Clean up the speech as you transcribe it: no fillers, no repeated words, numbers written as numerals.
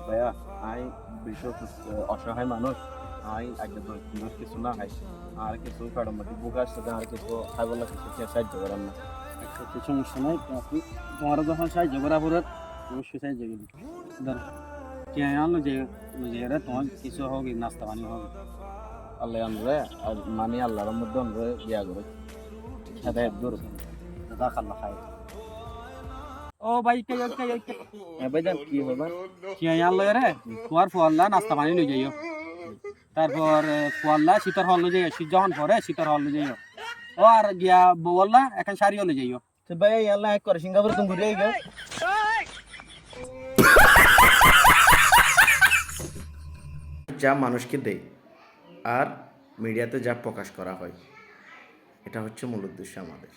ভাইয়া আই বিশেষ অসহায় মানুষ আই আগে দোষ কিছু না খাই আর কিছু কারণ মধ্যে বুক আসছে আর কিছু খাই বলে কিছু খেয়ে সাহায্য করেন না। আচ্ছা তো সমস্যা নাই তো আপনি তোমারও যখন সাহায্য করা পড়ে অবশ্যই সাহায্য করবি ধর কে আনলো যে যে তোমার কিছু হোক নাস্তা পানি হোক আল্লাহ আনবে আর মানে আল্লাহর মধ্যে আনবে ইয়া করে হেদায়ত করুক। দাদা খাল্লা খায় ও ভাই কে হ্যাঁ ভাইজান কি হবে কে আনলো রে তোমার ফোয়াল্লা নাস্তা পানি লই যাইও তারপর ফোয়াল্লা শীতর হল লই যাইও শীত যখন পরে শীতর হল লই যাইও ও আর গিয়া বললা এখন শাড়িও লই যাইও তো ভাই আল্লাহ এক করে সিঙ্গাপুর তুমি ঘুরে আইবে। যা মানুষকে দেয় আর মিডিয়াতে যা প্রকাশ করা হয় এটা হচ্ছে মূল উদ্দেশ্য আমাদের।